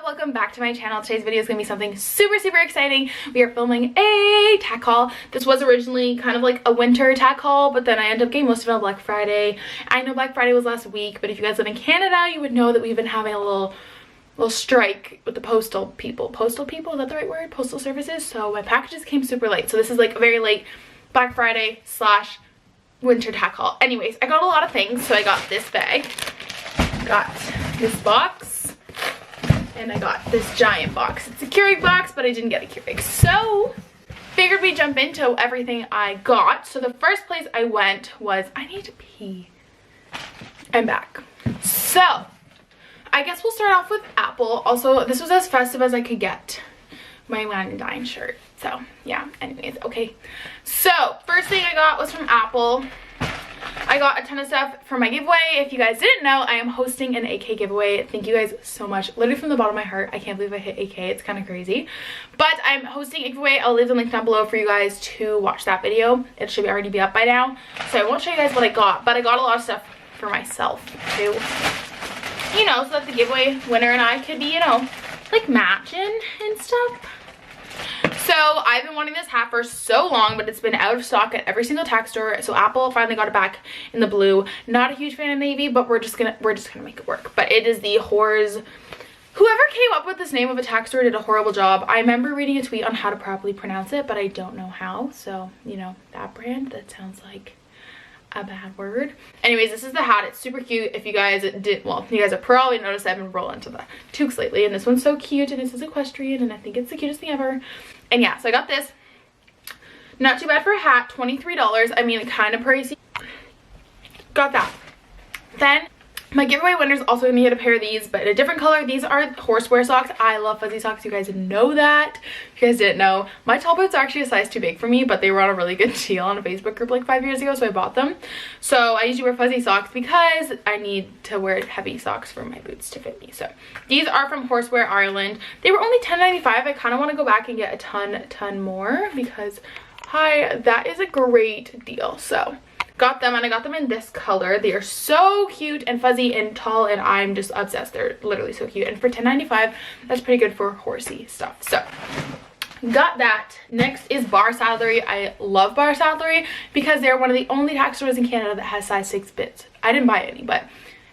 welcome back to my channel. Today's video is going to be something super exciting. We are filming a tack haul. This was originally kind of like a winter tack haul, but then I ended up getting most of it on Black Friday. I know Black Friday was last week, but if you guys live in Canada, you would know that we've been having a little strike with the postal people. Postal people, is that the right word? Postal services. So my packages came super late. So this is like a very late Black Friday slash winter tack haul. Anyways, I got a lot of things. So I got this bag, got this box, and I got this giant box. It's a Keurig box, but I didn't get a Keurig. So figured we'd jump into everything I got. So the first place I went was, I need to pee. I'm back. So I guess we'll start off with Apple. Also, this was as festive as I could get. My wine and dine shirt. So yeah, anyways, okay. So first thing I got was from Apple. I got a ton of stuff for my giveaway. If you guys didn't know, I am hosting an AK giveaway. Thank you guys so much. Literally from the bottom of my heart. I can't believe I hit AK. It's kind of crazy. But I'm hosting a giveaway. I'll leave the link down below for you guys to watch that video. It should already be up by now. So I won't show you guys what I got, but I got a lot of stuff for myself too. You know, so that the giveaway winner and I could be, you know, like matching and stuff. So I've been wanting this hat for so long, but it's been out of stock at every single tack store. So Apple finally got it back in the blue. Not a huge fan of navy, but we're just gonna make it work. But it is the Whoever came up with this name of a tack store did a horrible job. I remember reading a tweet on how to properly pronounce it, but I don't know how. So, you know, that brand, that sounds like a bad word. Anyways, this is the hat. It's super cute. If you guys did, well, you guys have probably noticed I've been rolling to the toques lately, and this one's so cute, and it says equestrian, and I think it's the cutest thing ever. And yeah, so I got this. Not too bad for a hat. $23. I mean, kind of pricey. Got that. Then my giveaway winner's also gonna get a pair of these, but in a different color. These are horseware socks. I love fuzzy socks. You guys know that. If you guys didn't know, my tall boots are actually a size too big for me, but they were on a really good deal on a Facebook group like 5 years ago, so I bought them. So I usually wear fuzzy socks because I need to wear heavy socks for my boots to fit me. So these are from Horseware Ireland. They were only $10.95. I kind of want to go back and get a ton more because, hi, that is a great deal. So got them, and I got them in this color. They are so cute and fuzzy and tall, and I'm just obsessed. They're literally so cute, and for $10.95, that's pretty good for horsey stuff. So got that. Next is Bahr saddlery. I love Bahr saddlery because they're one of the only tack stores in Canada that has size 6 bits. I didn't buy any, but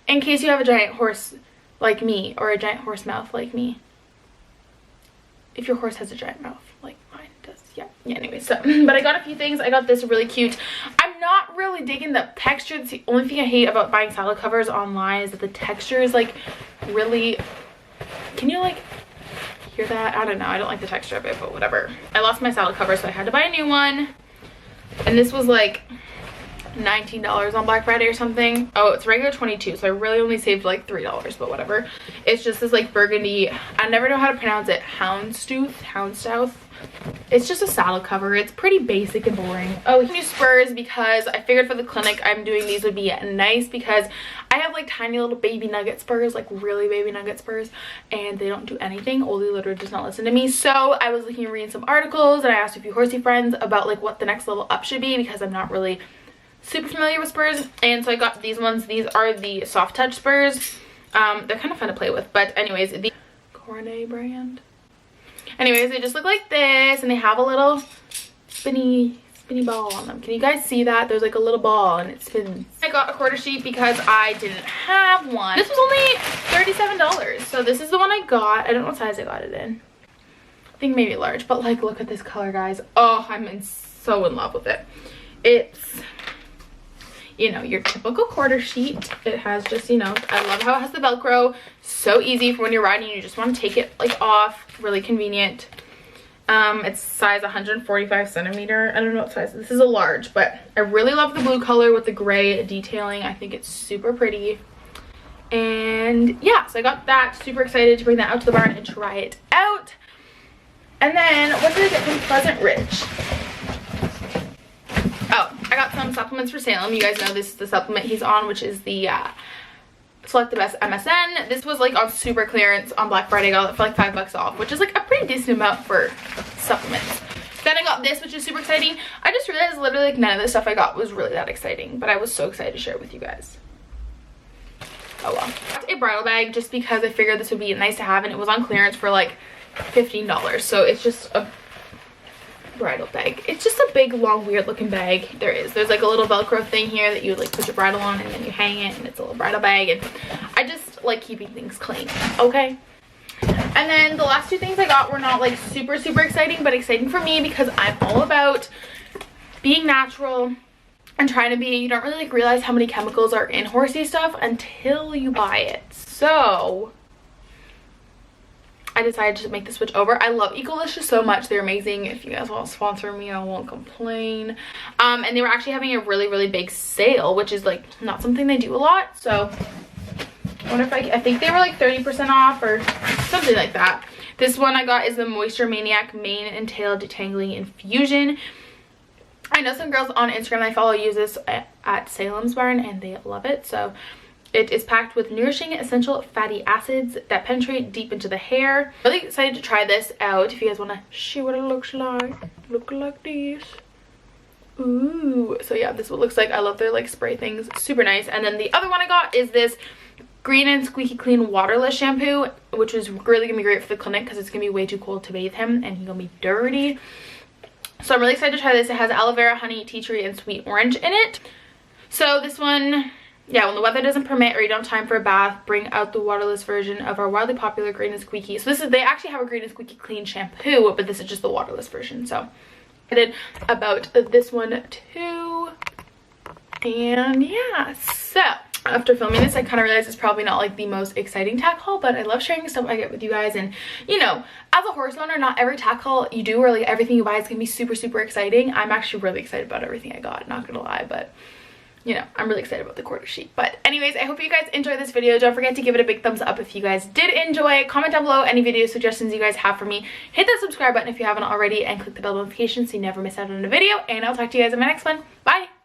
in case you have a giant horse like me, or a giant horse mouth like me, if your horse has a giant mouth like mine does, yeah, anyway. So but I got a few things. I got this really cute. I'm not really digging the texture. It's the only thing I hate about buying saddle covers online, is that the texture is like really, can you like hear that? I don't know, I don't like the texture of it, but whatever. I lost my saddle cover, so I had to buy a new one, and this was like $19 on Black Friday or something. Oh, it's regular $22, so I really only saved like $3, but whatever. It's just this like burgundy, I never know how to pronounce it, houndstooth. It's just a saddle cover. It's pretty basic and boring. Oh, new spurs, because I figured for the clinic I'm doing these would be nice, because I have like tiny little baby nugget spurs, like really baby nugget spurs, and they don't do anything. Ollie literally does not listen to me. So I was looking and reading some articles, and I asked a few horsey friends about like what the next level up should be, because I'm not really super familiar with spurs. And so I got these ones. These are the soft touch spurs. They're kind of fun to play with, but anyways, the Cornet brand. Anyways, they just look like this, and they have a little spinny ball on them. Can you guys see that? There's like a little ball and it spins. I got a quarter sheet because I didn't have one. This was only $37, so this is the one I got. I don't know what size I got it in. I think maybe large, but like look at this color, guys. Oh, I'm so in love with it. It's, you know, your typical quarter sheet. It has just, you know, I love how it has the Velcro. So easy for when you're riding, you just want to take it like off. Really convenient. It's size 145 centimeter. I don't know what size. This is a large, but I really love the blue color with the gray detailing. I think it's super pretty. And yeah, so I got that. Super excited to bring that out to the barn and try it out. And then what did I get from Pleasant Ridge? Oh, I got some supplements for Salem. You guys know this is the supplement he's on, which is the Select the Best MSN. This was like on super clearance on Black Friday. I got it for like $5 off, which is like a pretty decent amount for supplements. Then I got this, which is super exciting. I just realized literally like none of the stuff I got was really that exciting, but I was so excited to share it with you guys. oh well. I got a bridal bag just because I figured this would be nice to have, and it was on clearance for like $15. So it's just a bridal bag. It's just a big, long, weird looking bag. There's like a little Velcro thing here that you would like put your bridal on, and then you hang it, and it's a little bridal bag. And I just like keeping things clean, okay? And then the last two things I got were not like super exciting, but exciting for me because I'm all about being natural and trying to be, you don't really like realize how many chemicals are in horsey stuff until you buy it. So I decided to make the switch over. I love Ecolicious so much. They're amazing. If you guys want to sponsor me, I won't complain. And they were actually having a really big sale, which is like not something they do a lot. So I wonder if I think they were like 30% off or something like that. This one I got is the Moisture Maniac Mane and Tail Detangling Infusion. I know some girls on Instagram I follow use this at Salem's barn, and they love it. So it is packed with nourishing essential fatty acids that penetrate deep into the hair. Really excited to try this out. If you guys want to see what it looks like, look like this. Ooh, so yeah, this is what it looks like. I love their like spray things, super nice. And then the other one I got is this Green and Squeaky Clean waterless shampoo, which is really gonna be great for the clinic because it's gonna be way too cold to bathe him and he's gonna be dirty. So I'm really excited to try this. It has aloe vera, honey, tea tree, and sweet orange in it. So this one, yeah, when the weather doesn't permit or you don't have time for a bath, bring out the waterless version of our wildly popular Green and Squeaky. So they actually have a Green and Squeaky Clean shampoo, but this is just the waterless version. So I did about this one too. And yeah, so after filming this, I kind of realized it's probably not like the most exciting tack haul, but I love sharing stuff I get with you guys. And you know, as a horse owner, not every tack haul you do or like everything you buy is gonna be super exciting. I'm actually really excited about everything I got, not gonna lie, but you know, I'm really excited about the quarter sheet. But anyways, I hope you guys enjoyed this video. Don't forget to give it a big thumbs up if you guys did enjoy. Comment down below any video suggestions you guys have for me. Hit that subscribe button if you haven't already, and click the bell notification so you never miss out on a video. And I'll talk to you guys in my next one. Bye!